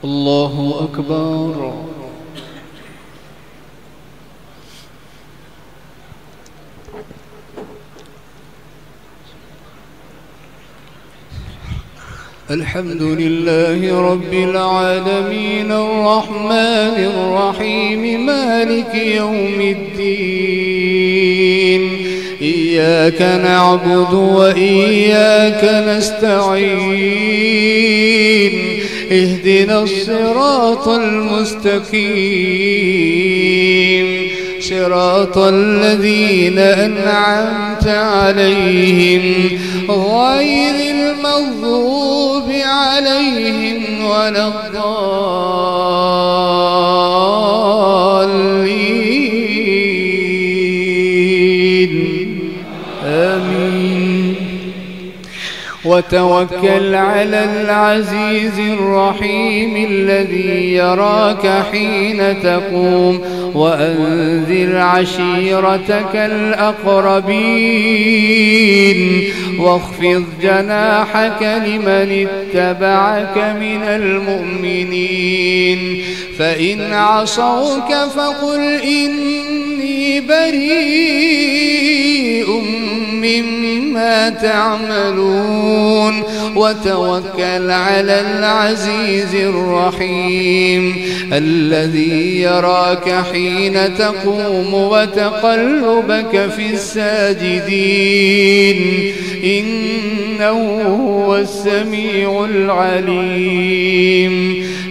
الله أكبر. الحمد لله رب العالمين الرحمن الرحيم مالك يوم الدين. إياك نعبد وإياك نستعين. اهدنا الصراط المستقيم صراط الذين أنعمت عليهم غير المغضوب عليهم ولا الضالين. آمين. وتوكل على العزيز الرحيم الذي يراك حين تقوم وأنذر عشيرتك الأقربين واخفض جناحك لمن اتبعك من المؤمنين. فإن عصوك فقل إني بريء مما تعملون. وتوكل على العزيز الرحيم الذي يراك حين تقوم وتقلبك في الساجدين إنه هو السميع العليم.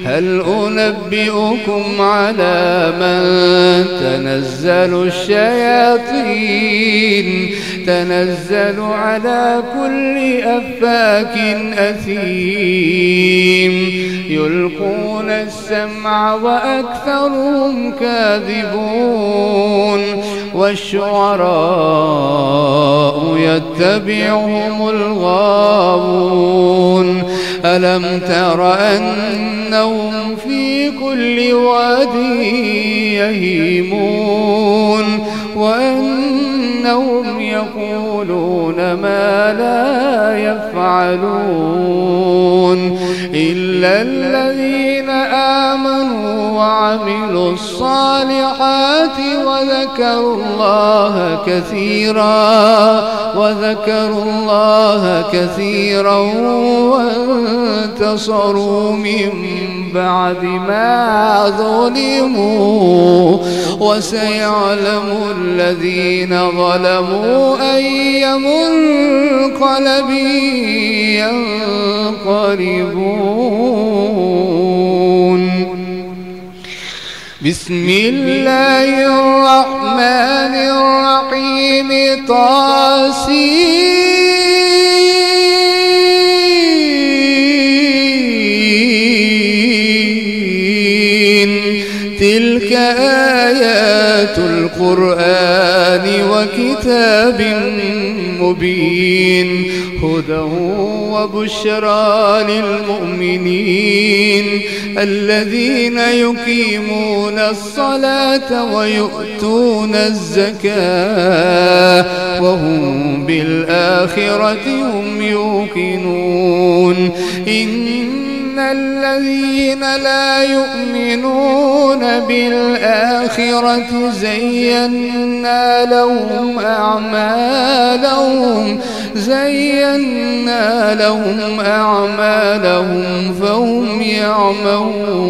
هل أنبئكم على من تنزل الشياطين؟ تنزل على كل أفاك أثيم يلقون السمع وأكثرهم كاذبون. والشعراء يتبعهم الغاوون. ألم تر أنهم في كل واد يهيمون وأنهم يقولون ما لا يفعلون إلا الذين آمنوا وعملوا الصالحات وذكروا الله كثيرا وانتصروا من بعد ما ظلموا. وسيعلم الذين ظلموا أي منقلب ينقلبون. بسم الله الرحمن الرحيم. تلك آيات القرآن وكتاب مبين هدى وبشرى للمؤمنين الذين يقيمون الصلاة ويؤتون الزكاة وهم بالآخرة هم يوقنون. إن الذين لا يؤمنون بالآخرة زينا لهم أعمالهم فهم يعمهون.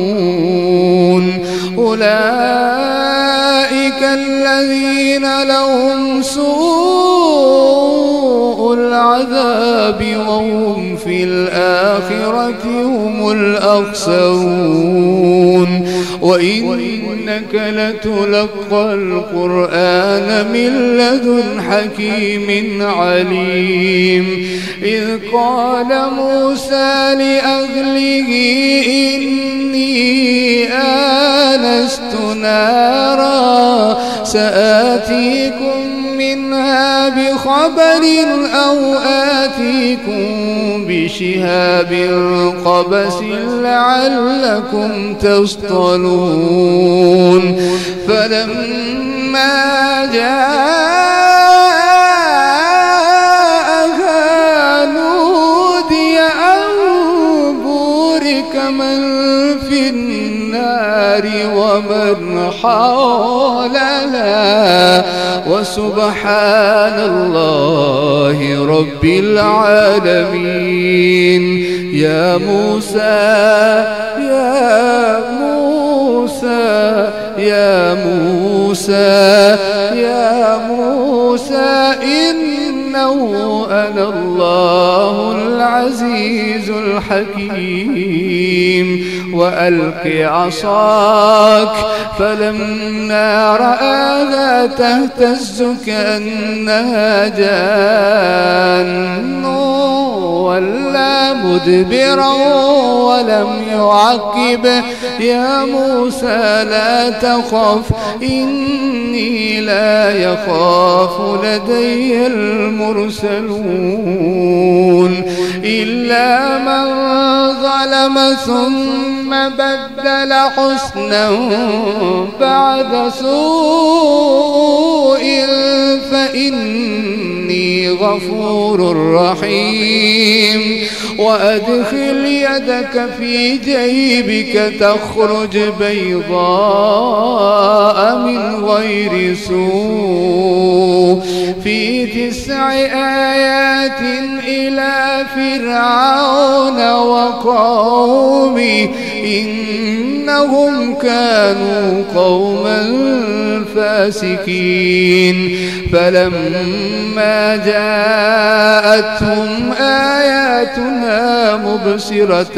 أولئك الذين لهم سوء العذاب وهم في الآخرة هم الأخسرون. وإنك لتلقى القرآن من لدن حكيم عليم. إذ قال موسى لأهله إني آنست نارا سآتيكم منها بخبر أو آتيكم بشهاب قبس لعلكم تصطلون. فلما جاءها نودي أن بورك من في النار ومن حولها وسبحان الله رب العالمين. يا موسى يا موسى يا موسى يا موسى إنه أنا الله العزيز الحكيم. وألق عصاك فلما رآها تهتز كأنها جان ولا مدبرا ولم يعقب. يا موسى لا تخف إني لا يخاف لدي المرسلون إلا من ظلم ثم بدل حسنا بعد سوء فإني غفور رحيم. وأدخل يدك في جيبك تخرج بيضاء من غير سوء في 9 آيات إلى فرعون وقومه إنهم كانوا قوما فاسقين. فلما جاءتهم آياتنا مبصرة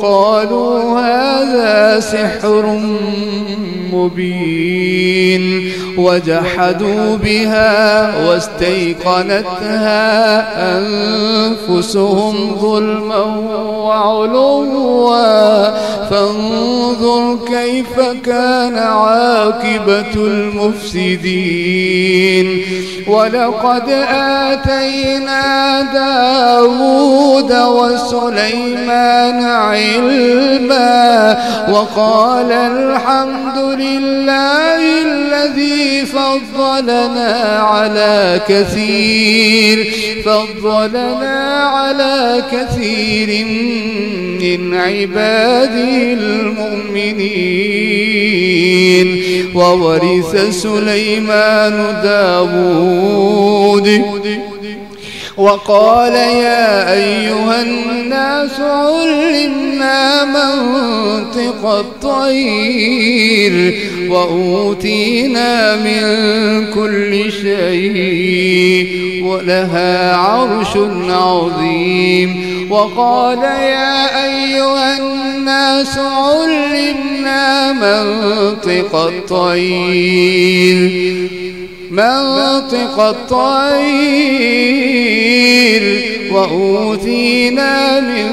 قالوا هذا سحر مبين. وجحدوا بها واستيقنتها أنفسهم ظلما وعلوا فانظر كيف كان عاقبة المفسدين. ولقد آتينا داود وسليمان علما وقال الحمد لله الذي فضلنا على كثير من عباده المؤمنين. وورث سليمان داود وقال يا أيها الناس علمنا منطق الطير وأوتينا من كل شيء ولها عرش عظيم. وقال يا أيها الناس علمنا منطق الطير وأوتينا من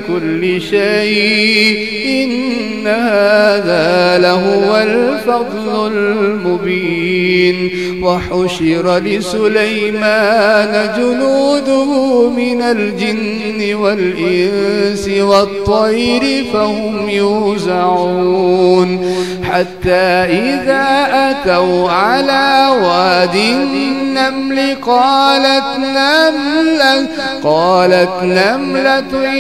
كل شيء إن هذا لهو الفضل المبين. وحشر لسليمان جنوده من الجن والإنس والطير فهم يوزعون حتى إذا أتوا على واد النمل قالت نملة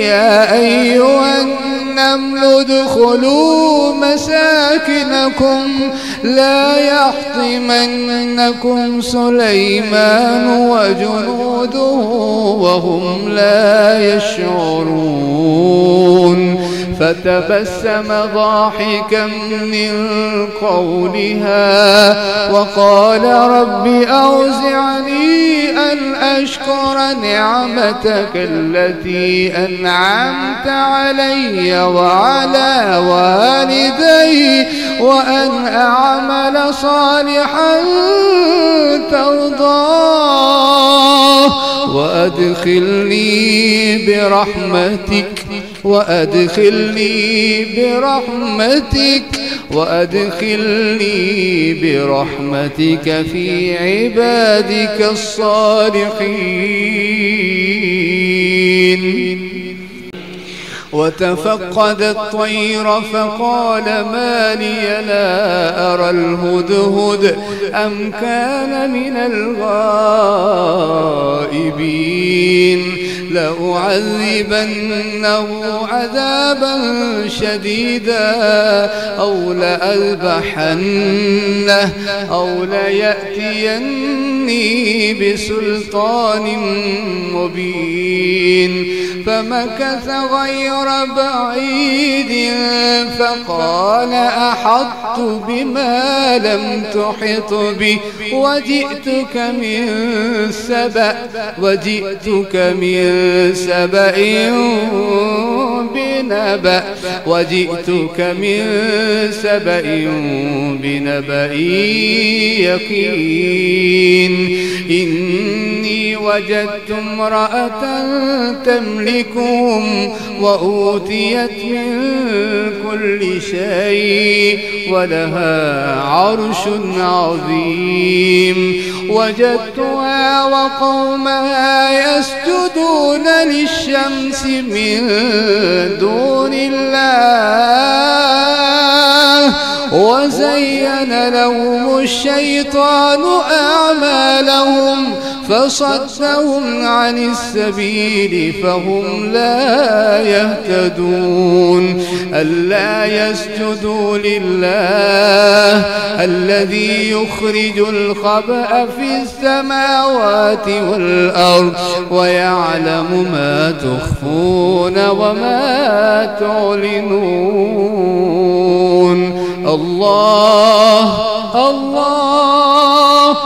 يا أيها النمل ادخلوا مساكنكم لا يحطمنكم سليمان وجنوده وهم لا يشعرون. فتبسم ضاحكا من قولها وقال رب أوزعني أن أشكر نعمتك التي أنعمت علي وعلى والدي وأن أعمل صالحا ترضاه وأدخلني برحمتك في عبادك الصالحين. وتفقد الطير فقال ما لي لا أرى الهدهد أم كان من الغائبين. لأعذبنه عذابا شديدا أو لأذبحنه أو ليأتيني بسلطان مبين. فمكث غير بعيد فقال أحطت بما لم تحط به وجئتك من سبأ بنبأ يقين. إني وجدت امرأة تملكهم وأوتيت من كل شيء ولها عرش عظيم. وجدتها وقومها يسجدون للشمس من دون الله وزين لهم الشيطان أعمالهم فصدهم عن السبيل فهم لا يهتدون. ألا يسجدوا لله الذي يخرج الخبأ في السماوات والأرض ويعلم ما تخفون وما تعلنون. الله الله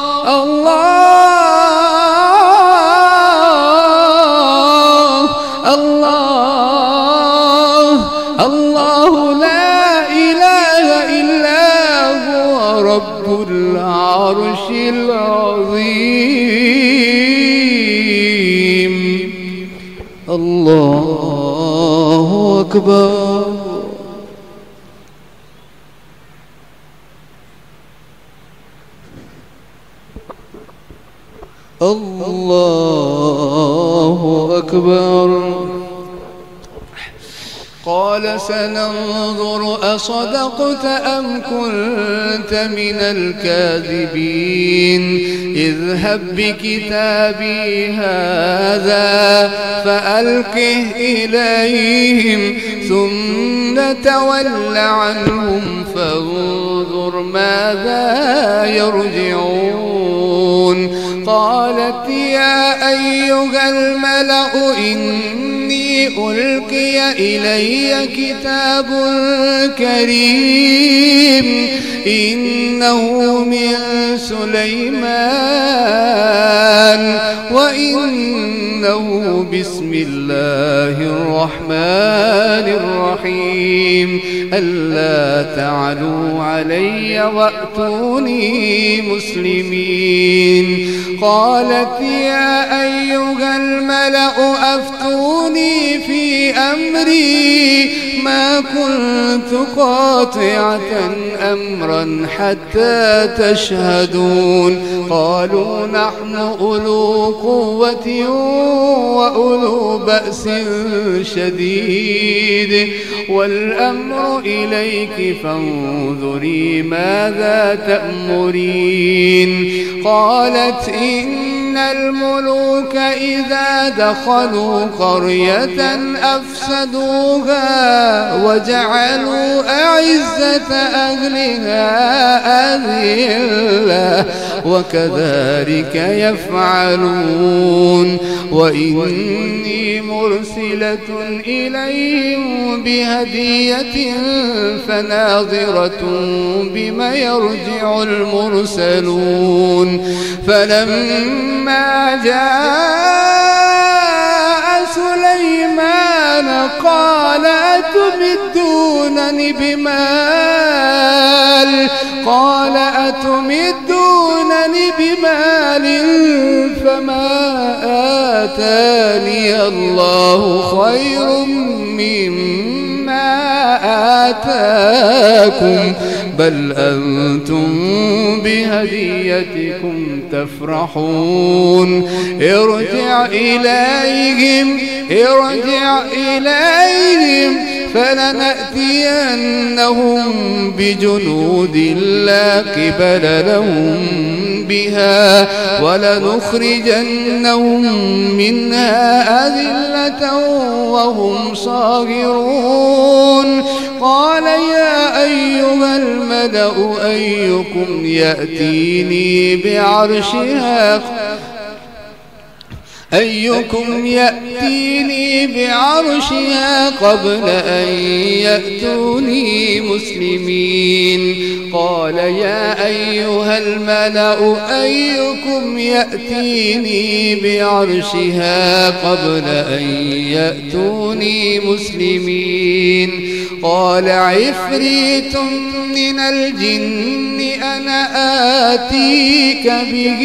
الله الله لا إله إلا هو رب العرش العظيم. الله أكبر. الله أكبر. قال سننظر أصدقت أم كنت من الكاذبين. اذهب بكتابي هذا فألقه إليهم ثم تول عنهم فانظر ماذا يرجعون. قالت يا أيها الملأ إني ألقي إلي كتاب كريم إنه من سليمان وإنه بسم الله الرحمن الرحيم. ألا تعلوا علي وأتوني مسلمين. قالت يا أيها الملأ أفتوني في أمري ما كنت قاطعة أمرا حتى تشهدون. قالوا نحن أولو قوة وأولو بأس شديد والأمر إليك فانظري ماذا تأمرين. قالت إن الملوك إذا دخلوا قرية أفسدوها وجعلوا أعزة أهلها أذلة وكذلك يفعلون. وإني مرسلة إليهم بهدية فناظرة بما يرجع المرسلون. فلما جاء سليمان قال أتمدونني بمال فما آتاني الله خير مما آتاكم بل أنتم بهديتكم تفرحون. ارجع إليهم فلنأتينهم بجنود لا قبل لهم بها ولنخرجنهم منها أذلة وهم صاغرون. قال يا أيها الملأ أيكم يأتيني بعرشها قبل أن يأتوني مسلمين. قال يا أيها الملأ أيكم يأتيني بعرشها قبل أن يأتوني مسلمين. قال عفريت من الجن أنا آتيك به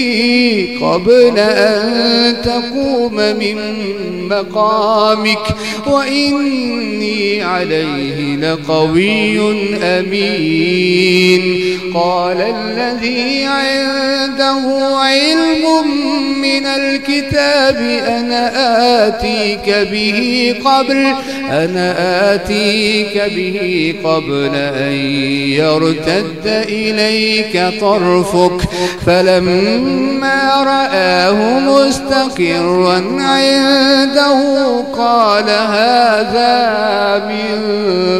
قبل أن تقوم من مقامك وإني عليه لقوي أمين. قال الذي عنده علم من الكتاب أنا آتيك به قبل أن يرتد إليك طرفك. فلما رآه مستقرا عنده قال هذا من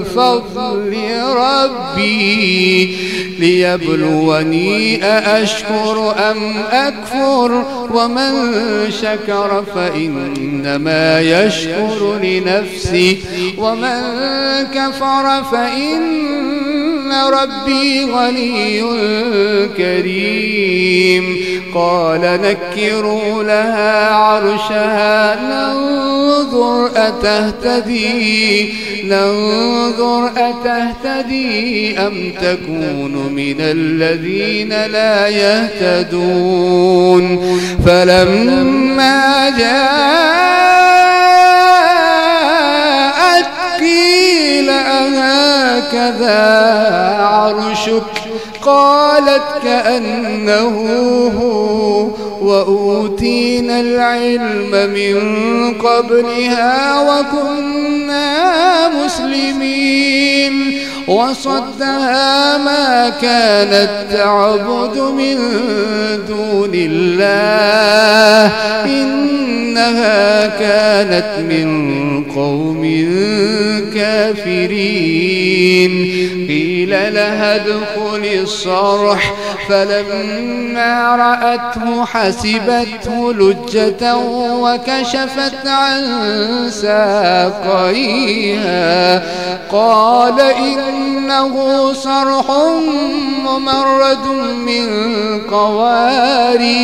فضل ربي ليبلوني أأشكر أم أكفر ومن شكر فإنما يشكر لنفسه ومن كفر فإن ربي غني كريم. قال نكروا لها عرشها ننظر أتهتدي أم تكون من الذين لا يهتدون. فلما جاءت قيل أهكذا عرشك قالت كأنه هو وأوتينا العلم من قبلها وكنا مسلمين. وصدها ما كانت تعبد من دون الله إنها كانت من قوم كافرين. قيل لها ادخل الصرح فلما رأته حسبته لجة وكشفت عن ساقيها قال إنه صرح ممرد من قوارير.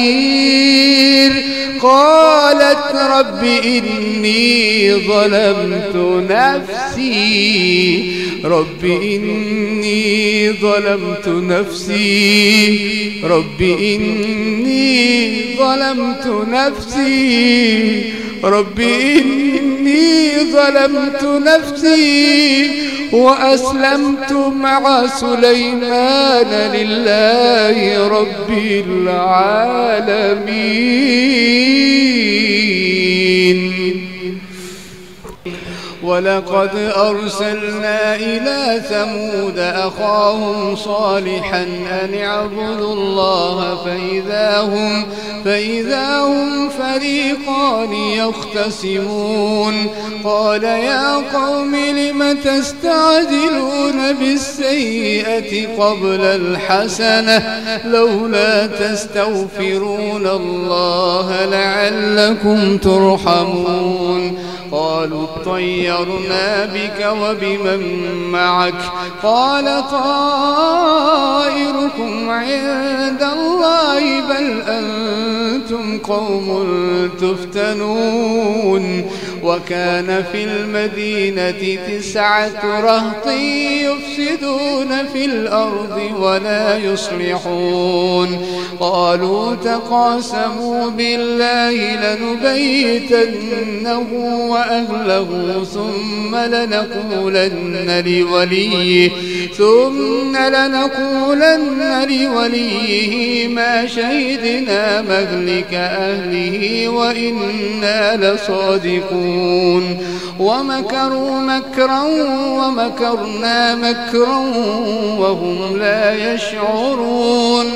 قالت رب إني ظلمت نفسي وأسلمت مع سليمان لله رب العالمين. ولقد أرسلنا إلى ثمود أخاهم صالحا أن اعبدوا الله فإذا هم فريقان يختصمون. قال يا قوم لم تستعجلون بالسيئة قبل الحسنة لولا تستغفرون الله لعلكم ترحمون. قالوا اطيرنا بك وبمن معك قال طائركم عند الله بل أنتم قوم تفتنون. وكان في المدينة 9 رهط يفسدون في الأرض ولا يصلحون. قالوا تقاسموا بالله لنبيتنه وأهله ثم لنقولن لوليه ما شهدنا مهلك أهله وإنا لصادقون. ومكروا مكرا ومكرنا مكرا وهم لا يشعرون.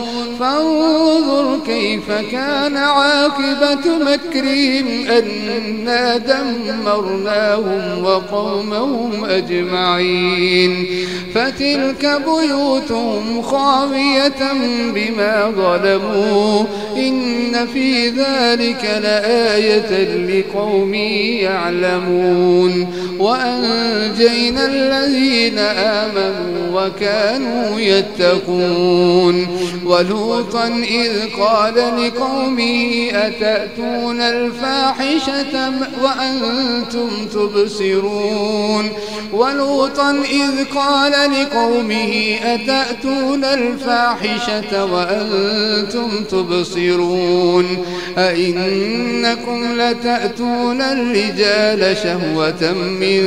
فانظر كيف كان عاقبة مكرهم أنا دمرناهم وقومهم أجمعين فتلك بيوتهم خاوية بما ظلموا إن في ذلك لآية لقوم يعلمون وأنجينا الذين آمنوا وكانوا يتقون ولوطا إذ قال لقومه أتأتون الفاحشة وأنتم تبصرون ولوطا إذ قال لقومه أتأتون الفاحشة وأنتم تبصرون أئنكم لتأتون الرجال شهوة من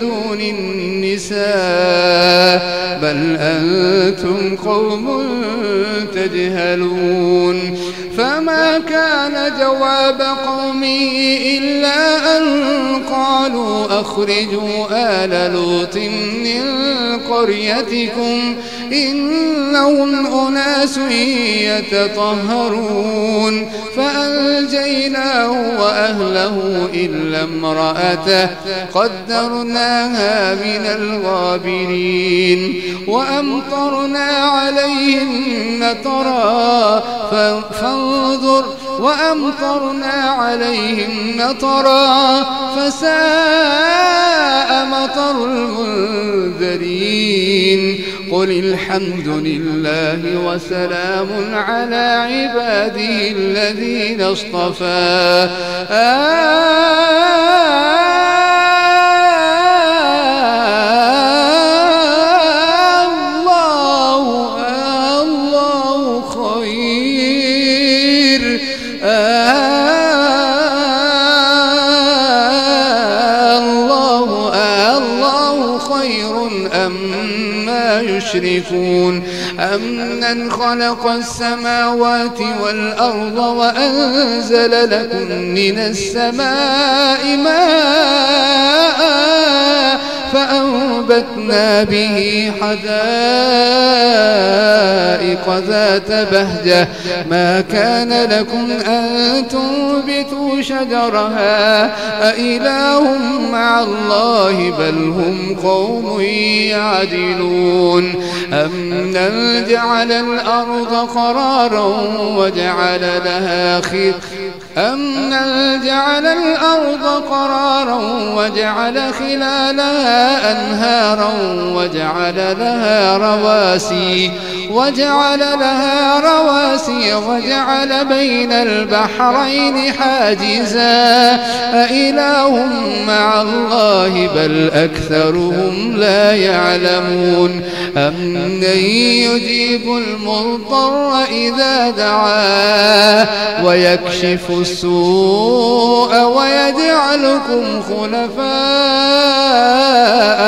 دون النساء بل أنتم قوم تجهلون فما كان جواب قومه إلا أن قالوا أخرجوا آل لوط من قريتكم إنهم أناس يتطهرون فأنجيناه وأهله إلا امرأته قدرناها من الغابرين وأمطرنا عليهم مطرا فانظر وأمطرنا عليهم مطرا فساء مطر المنذرين قل الحمد لله وسلام على عباده الذين اصطفى الله خير الله خير أما يشركون أمن خلق السماوات والأرض وأنزل لكم من السماء ماء فأنبتنا به حدائق ذات بهجة ما كان لكم أن تنبتوا شجرها أإله مع الله بل هم قوم يعدلون أمن جعل الأرض قرارا وجعل لها أمن جعل الأرض قرارا وجعل خلالها أنهارا وجعل لها رواسي وجعل بين البحرين حاجزا أإله مع الله بل أكثرهم لا يعلمون أمن يجيب المضطر إذا دعاه ويكشف السوء ويجعلكم خلفاء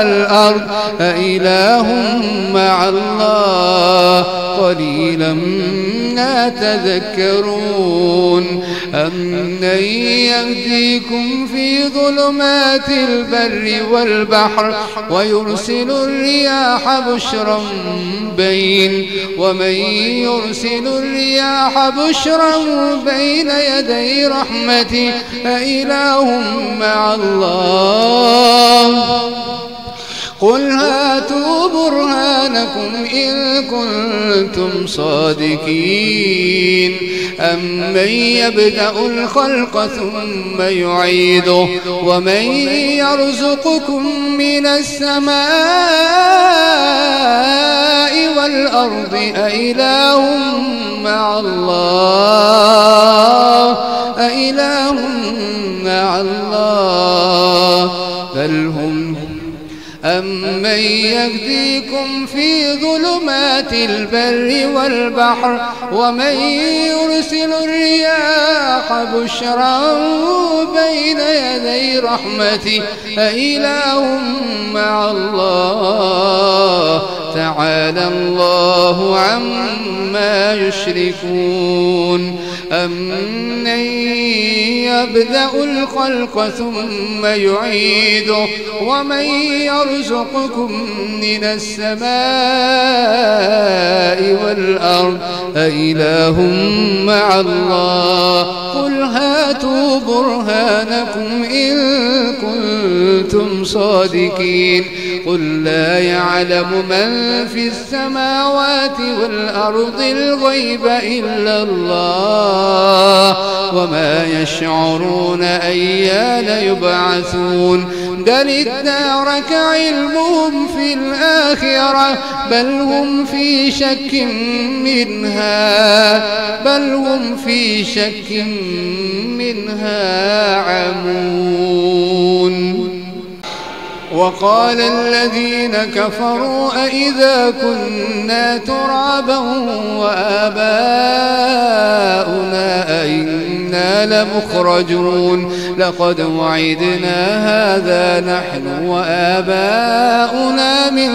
الأرض أإله مع الله قليلا ما تذكرون أمن يهديكم في ظلمات البر والبحر ويرسل الرياح بشرا بين يدي رحمته أإله مع الله قل هاتوا برهانكم إن كنتم صادقين أمن يبدأ الخلق ثم يعيده ومن يرزقكم من السماء والأرض أإله مع الله بل هم أمن يهديكم في ظلمات البر والبحر ومن يرسل الرياح بشرا بين يدي رحمته أإله مع الله تعالى الله عما يشركون أمن يبدأ الخلق ثم يعيده ومن يرزقكم من السماء والأرض أإله مع الله قل هاتوا برهانكم إن كنتم صادقين قل لا يعلم من في السماوات والأرض الغيب إلا الله وما يشعرون أيان يبعثون بل ادارك علمهم في الآخرة بل هم في شك منها عمون وقال الذين كفروا أئذا كنا ترابا وآباؤنا أئنا لمخرجون لقد وعدنا هذا نحن وآباؤنا من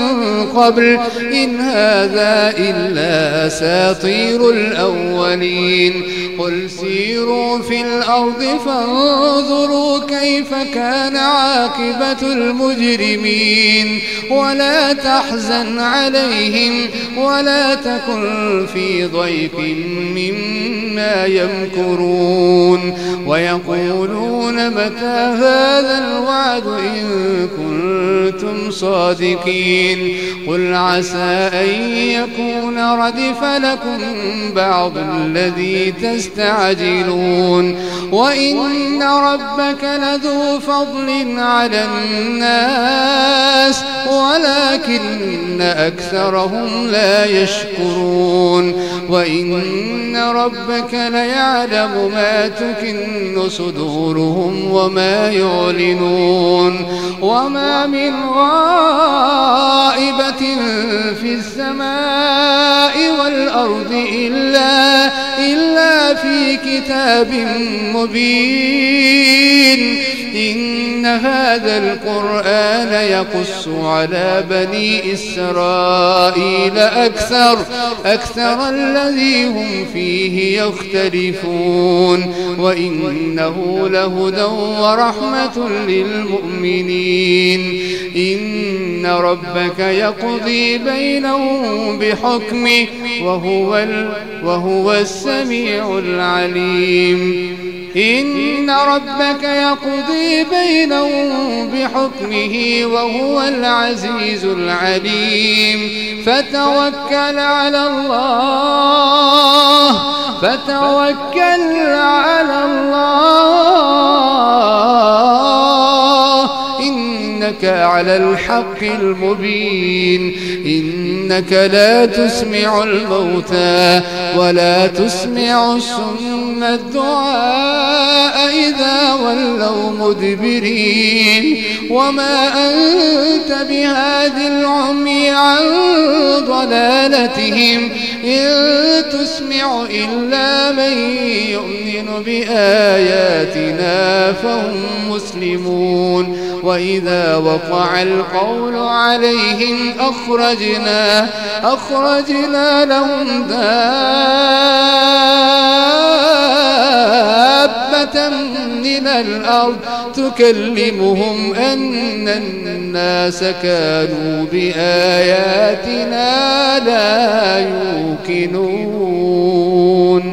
قبل إن هذا إلا أساطير الأولين قل سيروا في الأرض فانظروا كيف كان عاقبة المجرمين ولا تحزن عليهم ولا تكن في ضيق مما يمكرون ويقولون متى هذا الوعد إن كنتم صادقين قل عسى أن يكون ردف لكم بعض الذي تستعجلون وإن ربك لذو فضل على الناس ولكن أكثرهم لا يشكرون وإن ربك ليعلم ما تكن صدورهم وما يعلنون وما من غائبة في السماء والأرض إلا في كتاب مبين إن هذا القرآن يقص على بني إسرائيل أكثر الذي هم فيه يختلفون وإنه لهدى ورحمة للمؤمنين إن ربك يقضي بينهم بحكمه وهو السميع العليم إن ربك يقضي بينهم بحكمه وهو العزيز العليم فتوكل على الله إنك على الحق المبين إنك لا تسمع الموتى ولا تسمع الصم الدعاء إذا ولوا مدبرين وما أنت بهاد العمي عن ضلالتهم إن تسمع إلا من يؤمن بآياتنا فهم مسلمون وإذا وقع القول عليهم أخرجنا لهم دابة من الأرض تكلمهم أن الناس كانوا بآياتنا لا يوقنون